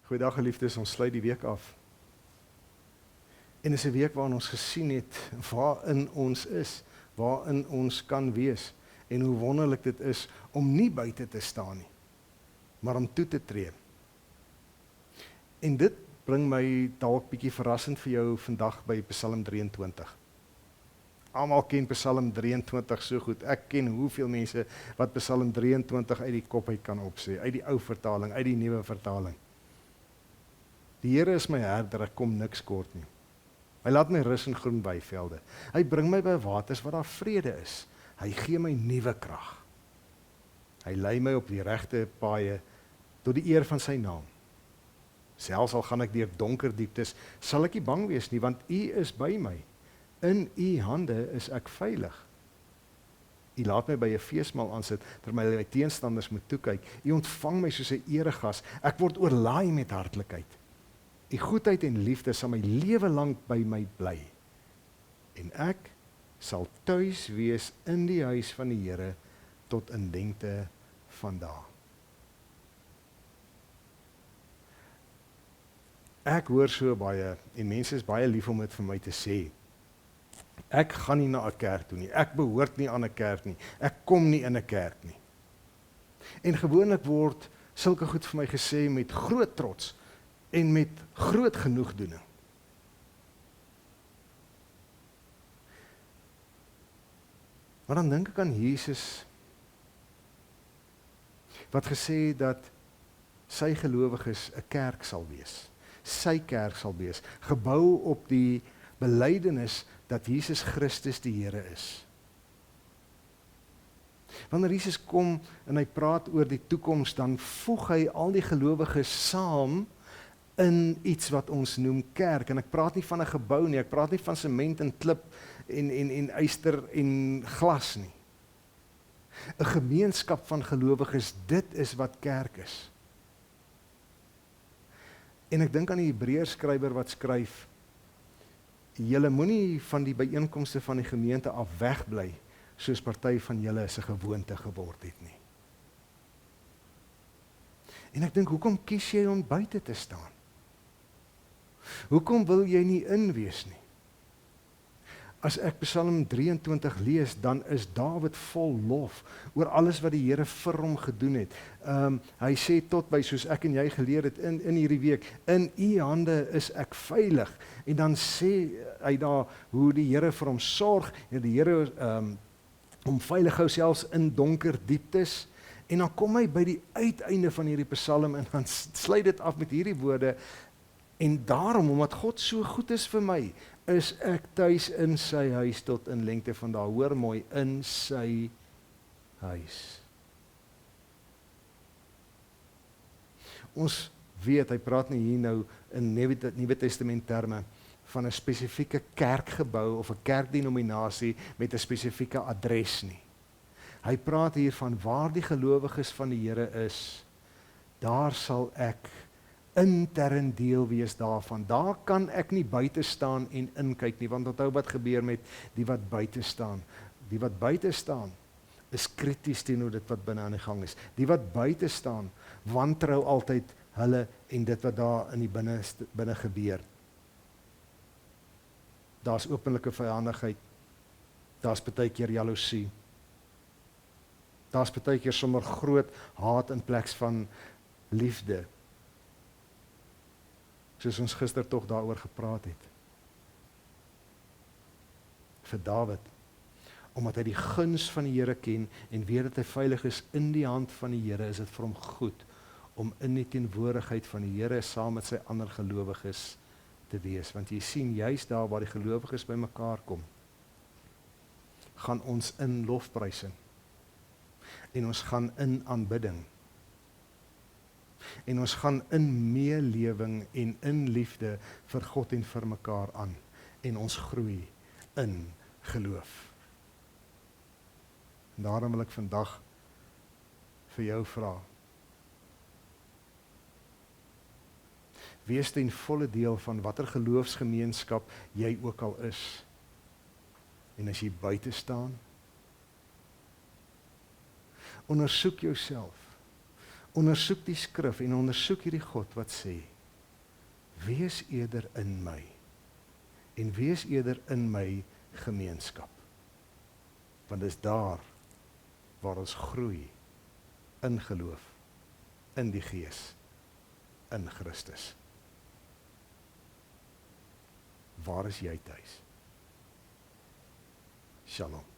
Goeiedag geliefdes, ons sluit die week af. En is 'n week waarin ons gesien het waarin ons is, waarin ons kan wees en hoe wonderlik dit is om nie buite te staan nie, maar om toe te tree. En dit bring my dalk bietjie verrassend vir jou vandag by Psalm 23. Almal ken Psalm 23 so goed. Ek ken hoeveel mense wat Psalm 23 uit die kop uit kan opsê, uit die ou vertaling, uit die nuwe vertaling. Die Here is my herder, ek kom niks kort nie. Hy laat my rus in groen weivelde. Hy bring my by waters waar daar vrede is. Hy gee my nuwe krag. Hy lei my op die regte paaie tot die eer van sy naam. Selfs al gaan ek deur donker dieptes, sal ek nie bang wees nie, want U is by my. In U hande is ek veilig. U laat my by 'n feesmaal aansit, terwyl my teenstanders moet toe kyk. U ontvang my soos 'n eregas. Ek word oorlaai met hartlikheid. U goedheid en liefde sal my lewe lank by my bly. En ek sal tuis wees in die huis van die Here tot in lengte van dae. Ek hoor so baie, en mense is baie lief om dit vir my te sê. Ek gaan nie na 'n kerk toe nie, ek behoort nie aan 'n kerk nie, ek kom nie in 'n kerk nie. En gewoonlik word sulke goed vir my gesê met groot trots en met groot genoegdoening. Maar dan dink ek aan Jesus, wat gesê het dat sy gelowiges 'n kerk sal wees. Sy kerk sal wees, gebou op die belydenis dat Jesus Christus die Here is. Wanneer Jesus kom en hy praat oor die toekoms, dan voeg hy al die gelowiges saam in iets wat ons noem kerk. En ek praat nie van 'n gebou nie, ek praat nie van sement en klip en yster en glas nie. 'n Gemeenskap van gelowiges, dit is wat kerk is. En ek dink aan die Hebreërskrywer wat skryf, julle moenie van die byeenkomste van die gemeente af wegbly, soos party van julle is 'n gewoonte geword het nie. En ek dink, hoekom kies jy om buite te staan? Hoekom wil jy nie in wees nie? As ek Psalm 23 lees, dan is Dawid vol lof oor alles wat die Here vir hom gedoen het. Hy sê tot by, soos ek en jy geleer het in hierdie week, in U hande is ek veilig. En dan sê hy daar hoe die Here vir hom sorg, en die Here hom veilig hou selfs in donker dieptes. En dan kom hy by die uiteinde van hierdie Psalm en dan sluit dit af met hierdie woorde, en daarom, omdat God so goed is vir my, is ek tuis in sy huis tot in lengte van dae. Hoor mooi, in sy huis. Ons weet, hy praat nie hier nou in Nuwe Testament terme van 'n spesifieke kerkgebou of 'n kerkdenominasie met 'n spesifieke adres nie. Hy praat hier van waar die gelowiges van die Here is, daar sal ek intern deel wees daarvan. Daar kan ek nie buite staan en inkyk nie, want onthou wat gebeur met die wat buite staan. Die wat buite staan is krities teenoor dit wat binne aan die gang is. Die wat buite staan, wantrou altyd hulle en dit wat daar in die binne gebeur. Daar's openlike vyandigheid. Daar's baie keer jaloesie. Daar's baie keer sommer groot haat in plek van liefde. Soos ons gister tog daaroor gepraat het. Vir Dawid, omdat hy die guns van die Here ken en weet dat hy veilig is in die hand van die Here, is dit vir hom goed om in die teenwoordigheid van die Here saam met sy ander gelowiges te wees. Want jy sien, juist daar waar die gelowiges by mekaar kom, gaan ons in lofprysing en ons gaan in aanbidding. En ons gaan in meelewing en in liefde vir God en vir mekaar aan. En ons groei in geloof. En daarom wil ek vandag vir jou vra. Wees ten volle deel van watter geloofsgemeenskap jy ook al is. En as jy buite staan, ondersoek jouself. Ondersoek die skrif en ondersoek hierdie God wat sê, wees eerder in my en wees eerder in my gemeenskap. Want dis daar waar ons groei in geloof, in die Gees, in Christus. Waar is jy tuis? Shalom.